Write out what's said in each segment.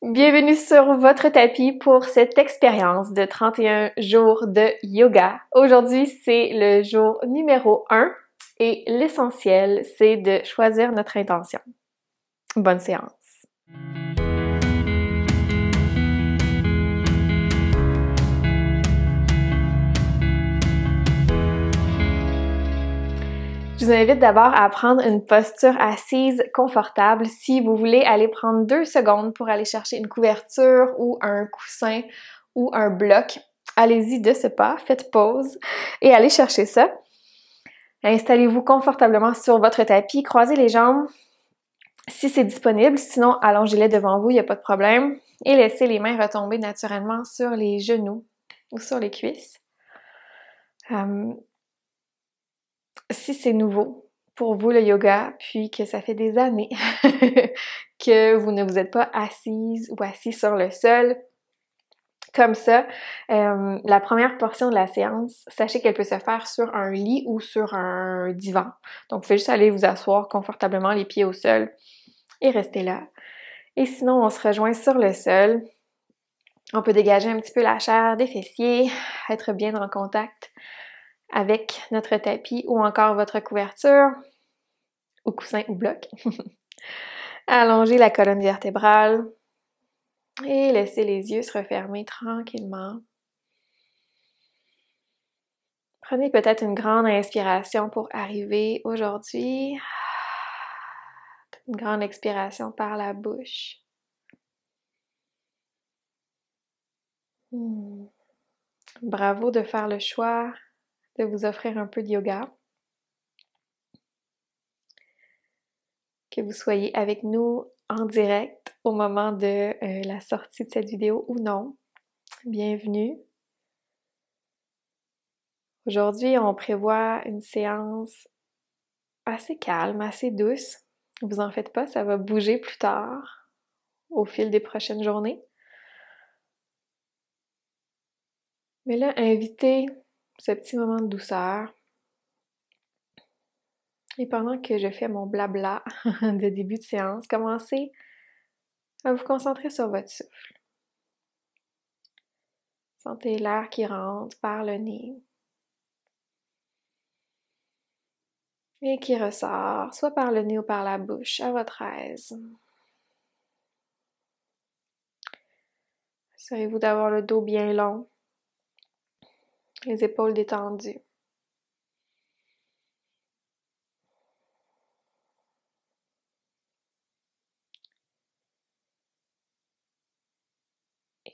Bienvenue sur votre tapis pour cette expérience de 31 jours de yoga. Aujourd'hui, c'est le jour numéro 1 et l'essentiel, c'est de choisir notre intention. Bonne séance! Je vous invite d'abord à prendre une posture assise confortable. Si vous voulez aller prendre 2 secondes pour aller chercher une couverture ou un coussin ou un bloc, allez-y de ce pas, faites pause et allez chercher ça. Installez-vous confortablement sur votre tapis, croisez les jambes si c'est disponible, sinon allongez-les devant vous, il n'y a pas de problème. Et laissez les mains retomber naturellement sur les genoux ou sur les cuisses. Si c'est nouveau pour vous le yoga, puis que ça fait des années que vous ne vous êtes pas assise ou assis sur le sol, comme ça, la première portion de la séance, sachez qu'elle peut se faire sur un lit ou sur un divan. Donc, vous pouvez juste aller vous asseoir confortablement, les pieds au sol, et rester là. Et sinon, on se rejoint sur le sol. On peut dégager un petit peu la chair des fessiers, être bien en contact avec notre tapis ou encore votre couverture, ou coussin ou bloc. Allongez la colonne vertébrale et laissez les yeux se refermer tranquillement. Prenez peut-être une grande inspiration pour arriver aujourd'hui. Une grande expiration par la bouche. Bravo de faire le choix de vous offrir un peu de yoga. Que vous soyez avec nous en direct au moment de la sortie de cette vidéo ou non. Bienvenue. Aujourd'hui, on prévoit une séance assez calme, assez douce. Vous en faites pas, ça va bouger plus tard au fil des prochaines journées. Mais là, invitez ce petit moment de douceur. Et pendant que je fais mon blabla de début de séance, commencez à vous concentrer sur votre souffle. Sentez l'air qui rentre par le nez et qui ressort, soit par le nez ou par la bouche, à votre aise. Assurez-vous d'avoir le dos bien long, les épaules détendues.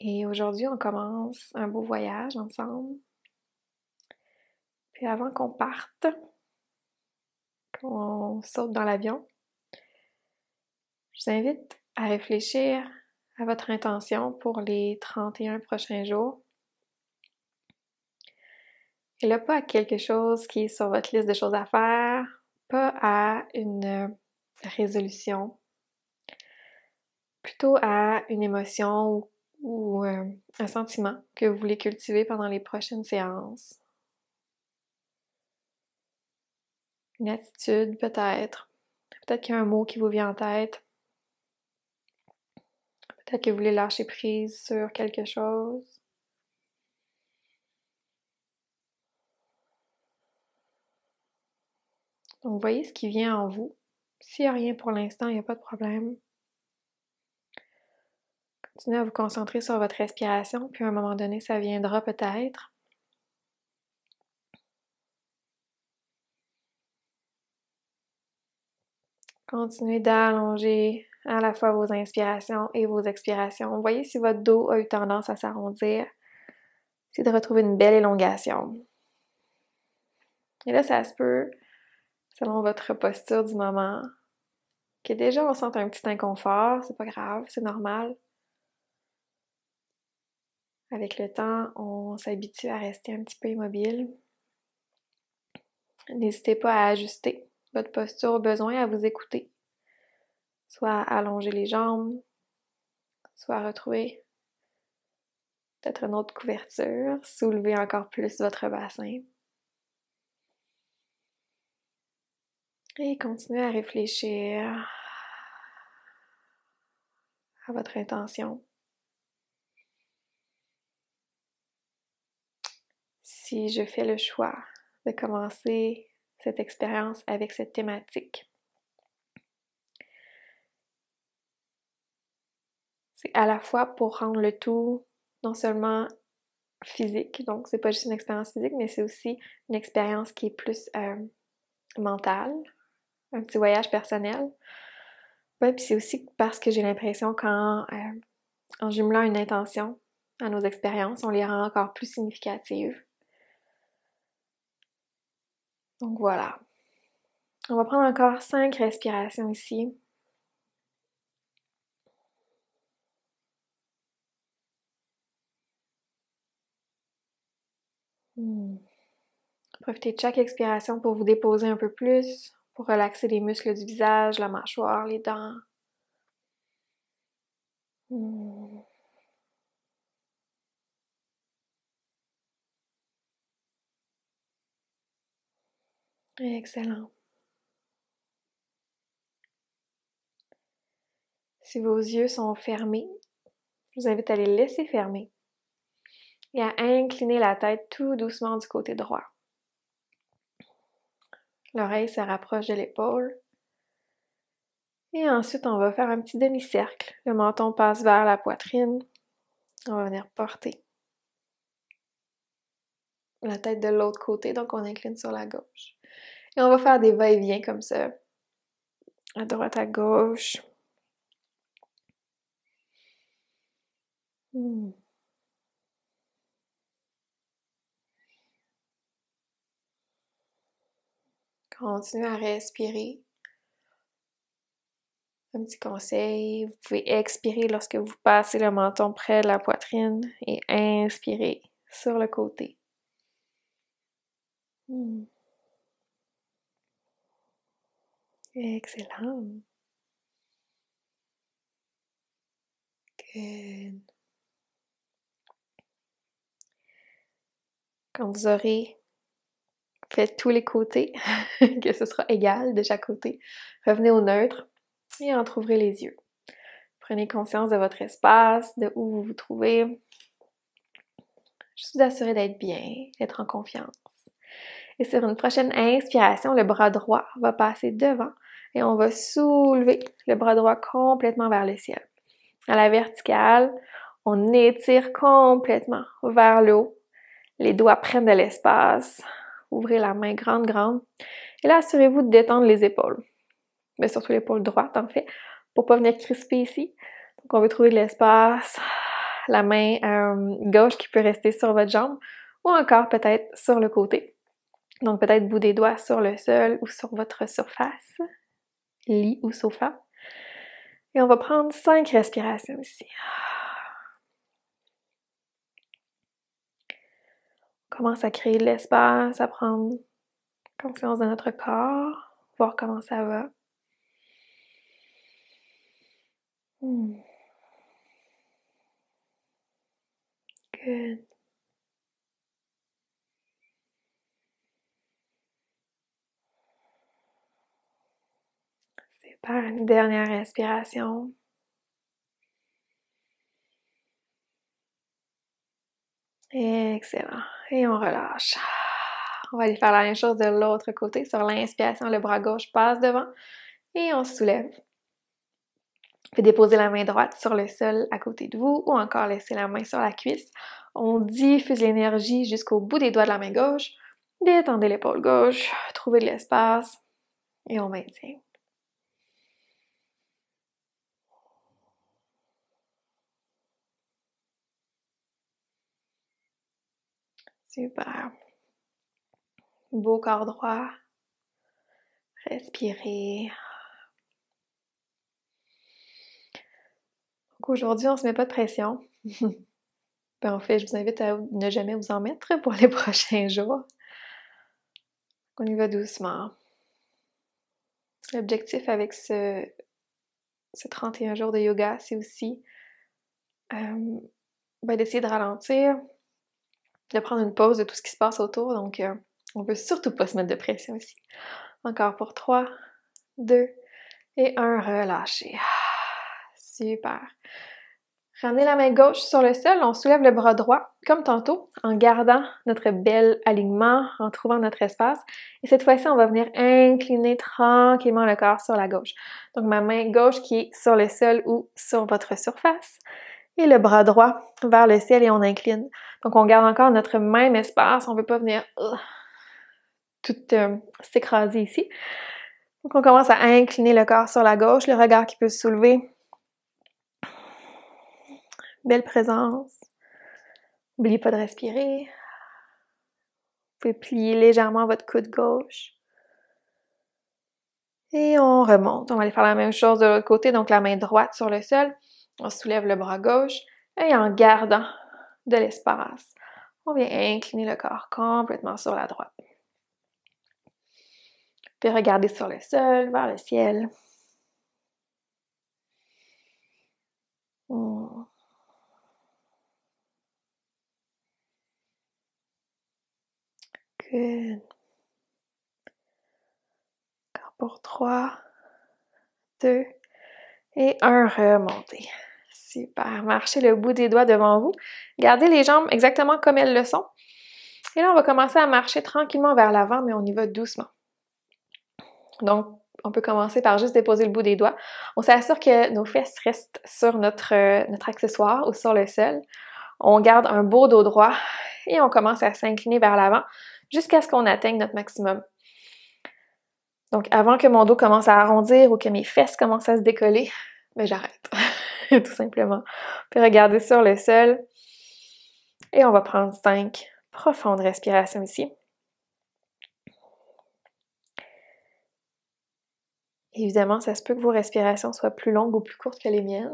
Et aujourd'hui, on commence un beau voyage ensemble. Puis avant qu'on parte, qu'on saute dans l'avion, je vous invite à réfléchir à votre intention pour les 31 prochains jours. Et là, pas à quelque chose qui est sur votre liste de choses à faire, pas à une résolution, plutôt à une émotion ou un sentiment que vous voulez cultiver pendant les prochaines séances. Une attitude peut-être. Peut-être qu'il y a un mot qui vous vient en tête. Peut-être que vous voulez lâcher prise sur quelque chose. Donc, voyez ce qui vient en vous. S'il n'y a rien pour l'instant, il n'y a pas de problème. Continuez à vous concentrer sur votre respiration, puis à un moment donné, ça viendra peut-être. Continuez d'allonger à la fois vos inspirations et vos expirations. Voyez si votre dos a eu tendance à s'arrondir. Essayez de retrouver une belle élongation. Et là, ça se peut, selon votre posture du moment, que déjà on sente un petit inconfort. C'est pas grave, c'est normal. Avec le temps, on s'habitue à rester un petit peu immobile. N'hésitez pas à ajuster votre posture au besoin, à vous écouter. Soit à allonger les jambes, soit à retrouver peut-être une autre couverture, soulever encore plus votre bassin. Et continuez à réfléchir à votre intention. Si je fais le choix de commencer cette expérience avec cette thématique, c'est à la fois pour rendre le tout non seulement physique, donc c'est pas juste une expérience physique, mais c'est aussi une expérience qui est plus mentale, un petit voyage personnel. Ouais, puis c'est aussi parce que j'ai l'impression en jumelant une intention à nos expériences, on les rend encore plus significatives. Donc voilà. On va prendre encore 5 respirations ici. Profitez de chaque expiration pour vous déposer un peu plus, pour relaxer les muscles du visage, la mâchoire, les dents. Excellent. Si vos yeux sont fermés, je vous invite à les laisser fermer et à incliner la tête tout doucement du côté droit. L'oreille se rapproche de l'épaule. Et ensuite, on va faire un petit demi-cercle. Le menton passe vers la poitrine. On va venir porter la tête de l'autre côté, donc on incline sur la gauche. Et on va faire des va-et-vient comme ça, à droite, à gauche. Continuez à respirer. Un petit conseil, vous pouvez expirer lorsque vous passez le menton près de la poitrine et inspirer sur le côté. Excellent. Good. Quand vous aurez fait tous les côtés, que ce sera égal de chaque côté, revenez au neutre et entrouvrez les yeux. Prenez conscience de votre espace, de où vous vous trouvez. Juste vous assurer d'être bien, d'être en confiance. Et sur une prochaine inspiration, le bras droit va passer devant et on va soulever le bras droit complètement vers le ciel. À la verticale, on étire complètement vers le haut. Les doigts prennent de l'espace. Ouvrez la main grande, grande. Et là, assurez-vous de détendre les épaules. Mais surtout l'épaule droite, en fait, pour pas venir crisper ici. Donc, on veut trouver de l'espace. La main gauche qui peut rester sur votre jambe ou encore peut-être sur le côté. Donc, peut-être bout des doigts sur le sol ou sur votre surface, lit ou sofa. Et on va prendre 5 respirations ici. On commence à créer de l'espace, à prendre conscience de notre corps, voir comment ça va. Good. Super. Une dernière respiration. Excellent. Et on relâche. On va aller faire la même chose de l'autre côté. Sur l'inspiration, le bras gauche passe devant et on se soulève. Vous pouvez déposer la main droite sur le sol à côté de vous ou encore laisser la main sur la cuisse. On diffuse l'énergie jusqu'au bout des doigts de la main gauche. Détendez l'épaule gauche, trouvez de l'espace et on maintient. Super. Beau corps droit. Respirez. Donc aujourd'hui, on ne se met pas de pression. En fait, je vous invite à ne jamais vous en mettre pour les prochains jours. On y va doucement. L'objectif avec ce 31 jours de yoga, c'est aussi d'essayer de ralentir, de prendre une pause de tout ce qui se passe autour. Donc, on veut surtout pas se mettre de pression ici. Encore pour 3, 2 et 1, relâchez. Super. Ramenez la main gauche sur le sol, on soulève le bras droit, comme tantôt, en gardant notre bel alignement, en trouvant notre espace. Et cette fois-ci, on va venir incliner tranquillement le corps sur la gauche. Donc, ma main gauche qui est sur le sol ou sur votre surface. Et le bras droit vers le ciel et on incline. Donc, on garde encore notre même espace. On ne veut pas venir tout s'écraser ici. Donc, on commence à incliner le corps sur la gauche, le regard qui peut se soulever. Belle présence. N'oubliez pas de respirer. Vous pouvez plier légèrement votre coude gauche. Et on remonte. On va aller faire la même chose de l'autre côté, donc la main droite sur le sol. On soulève le bras gauche et en gardant de l'espace, on vient incliner le corps complètement sur la droite. Puis regardez sur le sol, vers le ciel. Good. Encore pour 3, 2 et 1. Remontez. Super. Marchez le bout des doigts devant vous. Gardez les jambes exactement comme elles le sont. Et là, on va commencer à marcher tranquillement vers l'avant, mais on y va doucement. Donc, on peut commencer par juste déposer le bout des doigts. On s'assure que nos fesses restent sur notre accessoire ou sur le sol. On garde un beau dos droit et on commence à s'incliner vers l'avant jusqu'à ce qu'on atteigne notre maximum. Donc, avant que mon dos commence à arrondir ou que mes fesses commencent à se décoller, ben j'arrête, tout simplement. Puis regarder sur le sol et on va prendre 5 profondes respirations ici. Évidemment, ça se peut que vos respirations soient plus longues ou plus courtes que les miennes.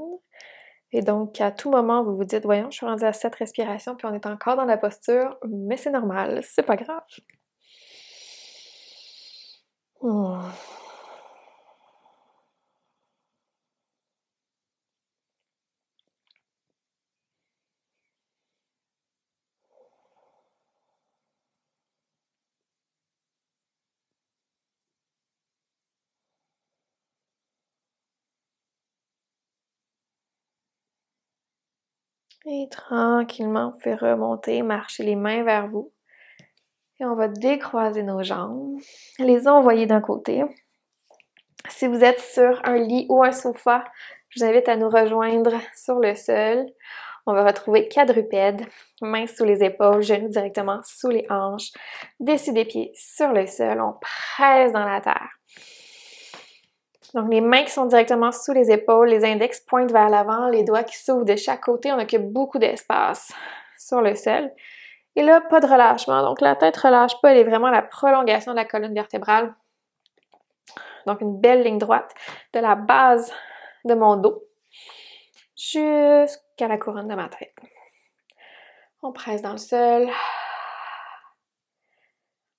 Et donc, à tout moment, vous vous dites, voyons, je suis rendue à 7 respirations, puis on est encore dans la posture, mais c'est normal, c'est pas grave. Et tranquillement, vous pouvez remonter, marcher les mains vers vous. Et on va décroiser nos jambes, les envoyer d'un côté. Si vous êtes sur un lit ou un sofa, je vous invite à nous rejoindre sur le sol. On va retrouver quadrupède, mains sous les épaules, genoux directement sous les hanches, dessus des pieds sur le sol, on presse dans la terre. Donc les mains qui sont directement sous les épaules, les index pointent vers l'avant, les doigts qui s'ouvrent de chaque côté, on occupe beaucoup d'espace sur le sol. Et là, pas de relâchement, donc la tête ne relâche pas, elle est vraiment la prolongation de la colonne vertébrale. Donc une belle ligne droite de la base de mon dos jusqu'à la couronne de ma tête. On presse dans le sol.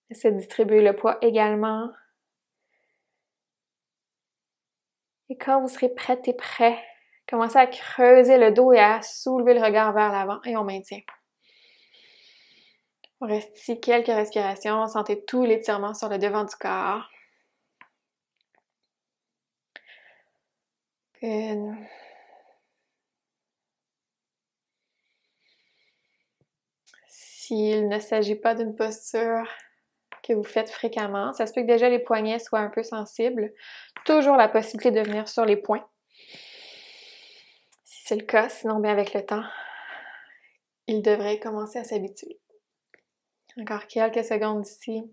Essayez de distribuer le poids également. Et quand vous serez prête et prêt, commencez à creuser le dos et à soulever le regard vers l'avant et on maintient. On reste ici quelques respirations. Sentez tout l'étirement sur le devant du corps. Good. S'il ne s'agit pas d'une posture que vous faites fréquemment, ça se peut que déjà les poignets soient un peu sensibles. Toujours la possibilité de venir sur les poings. Si c'est le cas, sinon bien avec le temps, ils devraient commencer à s'habituer. Encore quelques secondes ici.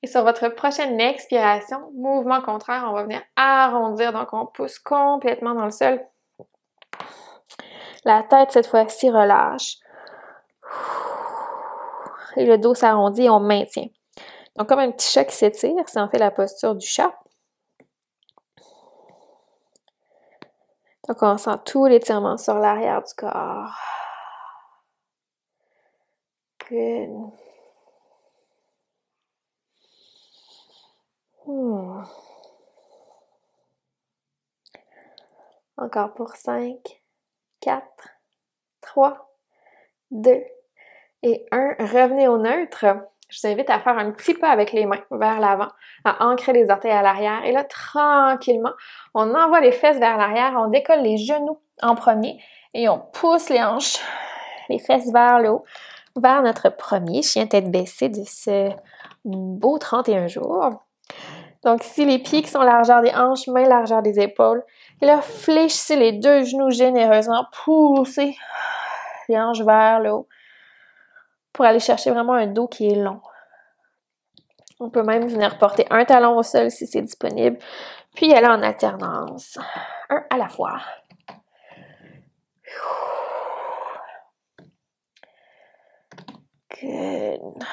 Et sur votre prochaine expiration, mouvement contraire, on va venir arrondir. Donc, on pousse complètement dans le sol. La tête, cette fois-ci, relâche. Et le dos s'arrondit et on maintient. Donc, comme un petit chat qui s'étire, c'est en fait la posture du chat. Donc, on sent tout l'étirement sur l'arrière du corps. Good. Encore pour 5, 4, 3, 2 et 1. Revenez au neutre. Je vous invite à faire un petit pas avec les mains vers l'avant, à ancrer les orteils à l'arrière. Et là, tranquillement, on envoie les fesses vers l'arrière, on décolle les genoux en premier et on pousse les hanches, les fesses vers le haut, vers notre premier chien tête baissée de ce beau 31 jours. Donc ici, les pieds qui sont largeur des hanches, main largeur des épaules. Et là, fléchissez les deux genoux généreusement, poussez les hanches vers le haut pour aller chercher vraiment un dos qui est long. On peut même venir porter un talon au sol si c'est disponible, puis y aller en alternance, un à la fois. Good.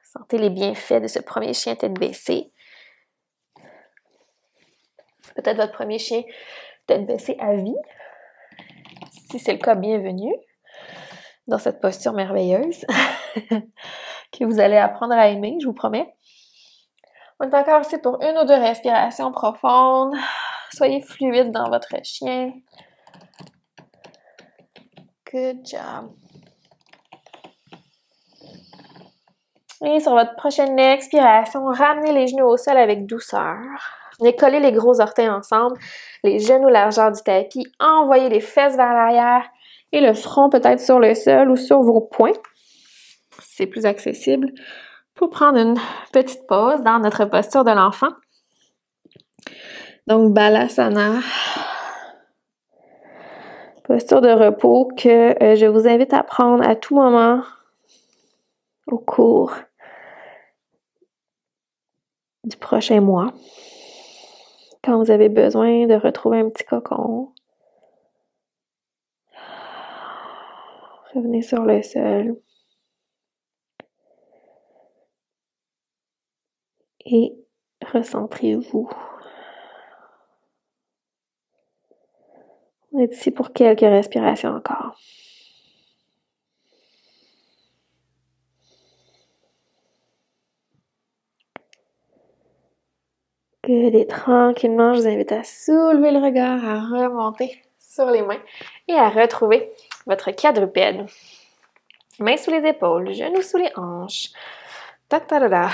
Sentez les bienfaits de ce premier chien tête baissée. Peut-être votre premier chien tête baissée à vie. Si c'est le cas, bienvenue dans cette posture merveilleuse que vous allez apprendre à aimer, je vous promets. On est encore ici pour une ou deux respirations profondes. Soyez fluide dans votre chien. Good job. Et sur votre prochaine expiration, ramenez les genoux au sol avec douceur. Venez coller les gros orteils ensemble, les genoux largeur du tapis, envoyez les fesses vers l'arrière et le front peut-être sur le sol ou sur vos poings, si c'est plus accessible, pour prendre une petite pause dans notre posture de l'enfant. Donc, Balasana, posture de repos que je vous invite à prendre à tout moment au cours du prochain mois. Quand vous avez besoin de retrouver un petit cocon, revenez sur le sol et recentrez-vous. On est ici pour quelques respirations encore. Good. Et tranquillement, je vous invite à soulever le regard, à remonter sur les mains et à retrouver votre quadrupède. Mains sous les épaules, genoux sous les hanches. Ta-ta-da-da.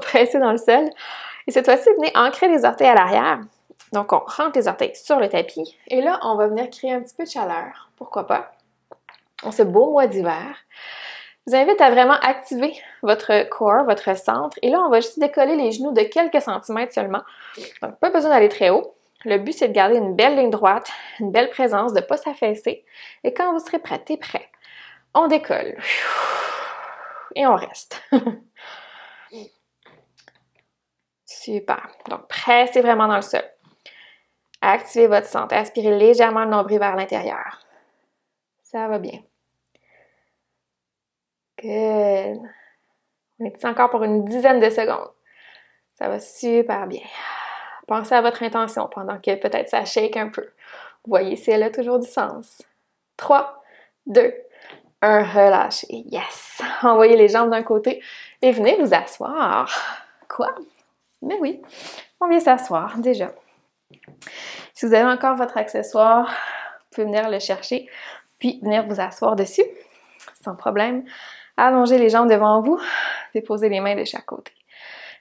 Pressez dans le sol. Et cette fois-ci, venez ancrer les orteils à l'arrière. Donc, on rentre les orteils sur le tapis. Et là, on va venir créer un petit peu de chaleur. Pourquoi pas? En ce beau mois d'hiver. Je vous invite à vraiment activer votre corps, votre centre. Et là, on va juste décoller les genoux de quelques centimètres seulement. Donc, pas besoin d'aller très haut. Le but, c'est de garder une belle ligne droite, une belle présence, de ne pas s'affaisser. Et quand vous serez prêt, t'es prêt, on décolle. Et on reste. Super. Donc, pressez vraiment dans le sol. Activez votre centre. Aspirez légèrement le nombril vers l'intérieur. Ça va bien. Good. On est ici encore pour une dizaine de secondes. Ça va super bien. Pensez à votre intention pendant que peut-être ça shake un peu. Vous voyez si elle a toujours du sens. 3, 2, 1, relâchez. Yes! Envoyez les jambes d'un côté et venez vous asseoir. Quoi? Mais oui, on vient s'asseoir déjà. Si vous avez encore votre accessoire, vous pouvez venir le chercher puis venir vous asseoir dessus sans problème. Allongez les jambes devant vous, déposez les mains de chaque côté.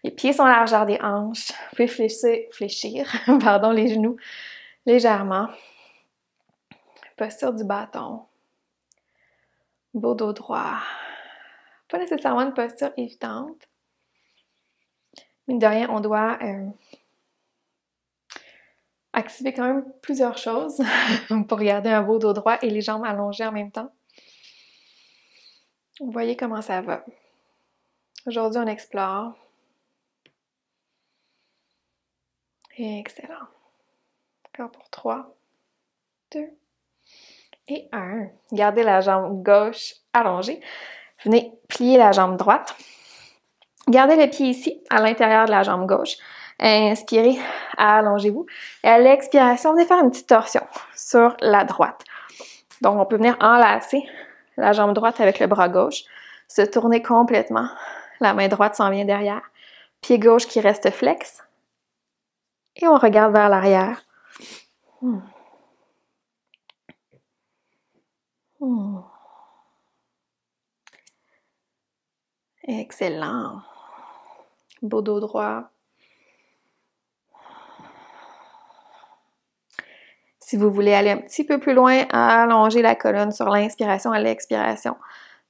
Les pieds sont à la largeur des hanches. Vous pouvez fléchir les genoux légèrement. Posture du bâton. Beau dos droit. Pas nécessairement une posture évidente. Mine de rien, on doit activer quand même plusieurs choses pour garder un beau dos droit et les jambes allongées en même temps. Vous voyez comment ça va. Aujourd'hui, on explore. Excellent. Encore pour 3, 2 et 1. Gardez la jambe gauche allongée. Venez plier la jambe droite. Gardez le pied ici, à l'intérieur de la jambe gauche. Inspirez, allongez-vous. Et à l'expiration, venez faire une petite torsion sur la droite. Donc, on peut venir enlacer la jambe droite avec le bras gauche, se tourner complètement. La main droite s'en vient derrière. Pied gauche qui reste flex. Et on regarde vers l'arrière. Excellent. Beau dos droit. Si vous voulez aller un petit peu plus loin, allonger la colonne sur l'inspiration à l'expiration.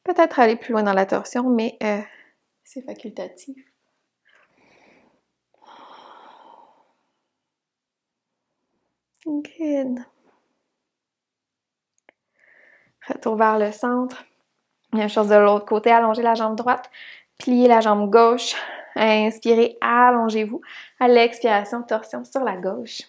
Peut-être aller plus loin dans la torsion, mais c'est facultatif. Good. Retour vers le centre. Même chose de l'autre côté, allongez la jambe droite, pliez la jambe gauche. Inspirez, allongez-vous. À l'expiration, torsion sur la gauche.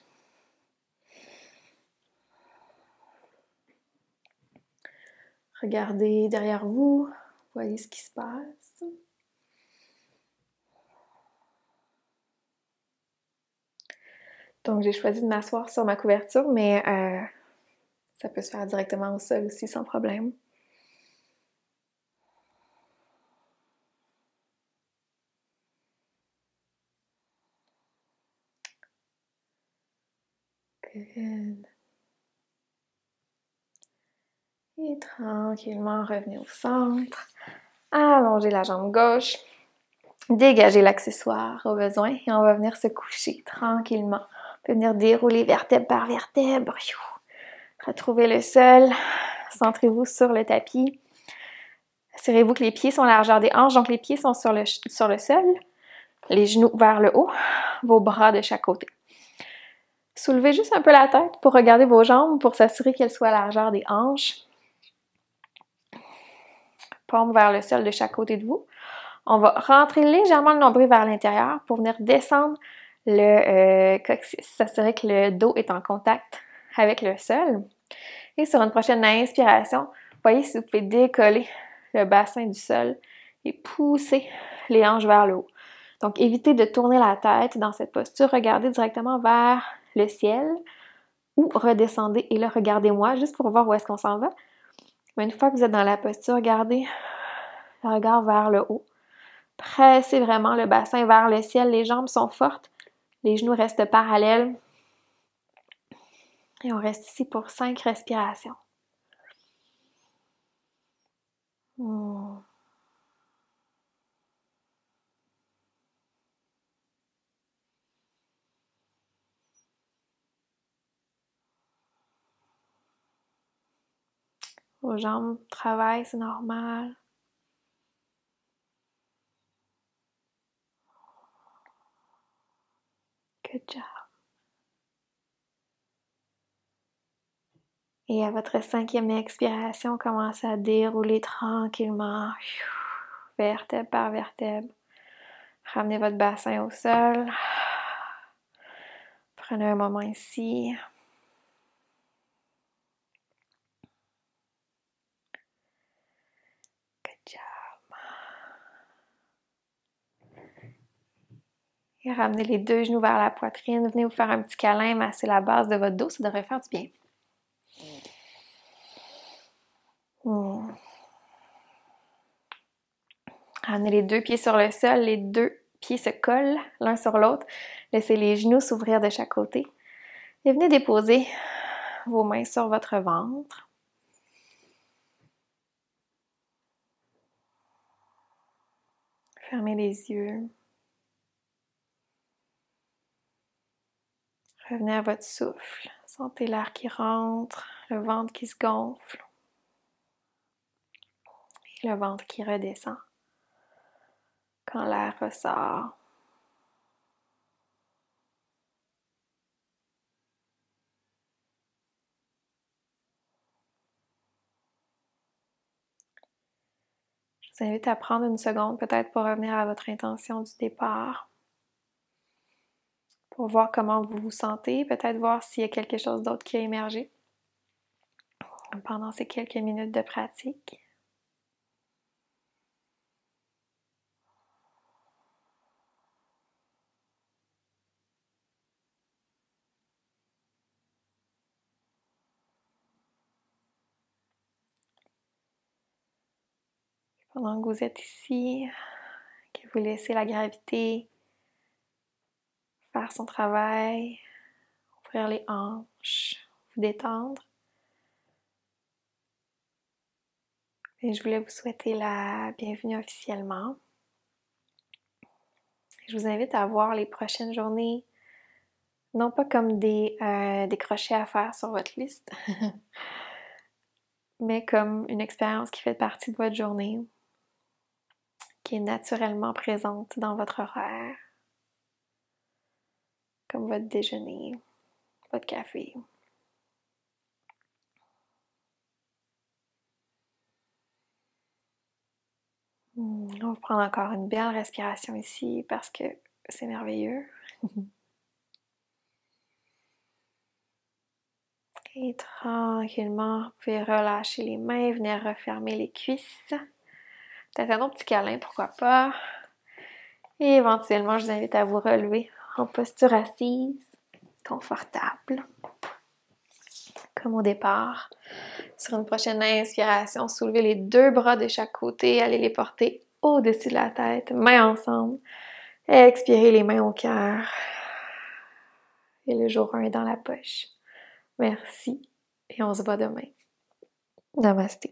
Regardez derrière vous, voyez ce qui se passe. Donc, j'ai choisi de m'asseoir sur ma couverture, mais ça peut se faire directement au sol aussi sans problème. Good. Et tranquillement, revenez au centre. Allongez la jambe gauche. Dégagez l'accessoire au besoin et on va venir se coucher tranquillement. On peut venir dérouler vertèbre par vertèbre. Retrouvez le sol. Centrez-vous sur le tapis. Assurez-vous que les pieds sont à la largeur des hanches, donc les pieds sont sur le sol. Les genoux vers le haut. Vos bras de chaque côté. Soulevez juste un peu la tête pour regarder vos jambes pour s'assurer qu'elles soient à la largeur des hanches. Paume vers le sol de chaque côté de vous. On va rentrer légèrement le nombril vers l'intérieur pour venir descendre le coccyx, s'assurer que le dos est en contact avec le sol. Et sur une prochaine inspiration, voyez si vous pouvez décoller le bassin du sol et pousser les hanches vers le haut. Donc, évitez de tourner la tête dans cette posture. Regardez directement vers le ciel ou redescendez et là, regardez-moi juste pour voir où est-ce qu'on s'en va. Mais une fois que vous êtes dans la posture, gardez le regard vers le haut. Pressez vraiment le bassin vers le ciel. Les jambes sont fortes. Les genoux restent parallèles. Et on reste ici pour 5 respirations. Vos jambes travaillent, c'est normal. Good job. Et à votre 5e expiration, commencez à dérouler tranquillement, vertèbre par vertèbre. Ramenez votre bassin au sol. Prenez un moment ici. Good job. Et ramenez les 2 genoux vers la poitrine. Venez vous faire un petit câlin, masser la base de votre dos, ça devrait faire du bien. Ramenez les 2 pieds sur le sol, les 2 pieds se collent l'un sur l'autre. Laissez les genoux s'ouvrir de chaque côté. Et venez déposer vos mains sur votre ventre. Fermez les yeux. Revenez à votre souffle. Sentez l'air qui rentre, le ventre qui se gonfle et le ventre qui redescend quand l'air ressort. Je vous invite à prendre une seconde peut-être pour revenir à votre intention du départ. Pour voir comment vous vous sentez, peut-être voir s'il y a quelque chose d'autre qui a émergé pendant ces quelques minutes de pratique. Pendant que vous êtes ici, que vous laissez la gravité faire son travail, ouvrir les hanches, vous détendre. Et je voulais vous souhaiter la bienvenue officiellement. Je vous invite à voir les prochaines journées, non pas comme des crochets à faire sur votre liste, mais comme une expérience qui fait partie de votre journée, qui est naturellement présente dans votre horaire, comme votre déjeuner, votre café. On va prendre encore une belle respiration ici parce que c'est merveilleux. Et tranquillement, vous pouvez relâcher les mains, venir refermer les cuisses. Peut-être un autre petit câlin, pourquoi pas. Et éventuellement, je vous invite à vous relever en posture assise, confortable, comme au départ. Sur une prochaine inspiration, soulevez les 2 bras de chaque côté, allez les porter au-dessus de la tête, mains ensemble. Expirez les mains au cœur. Et le jour 1 est dans la poche. Merci et on se voit demain. Namasté.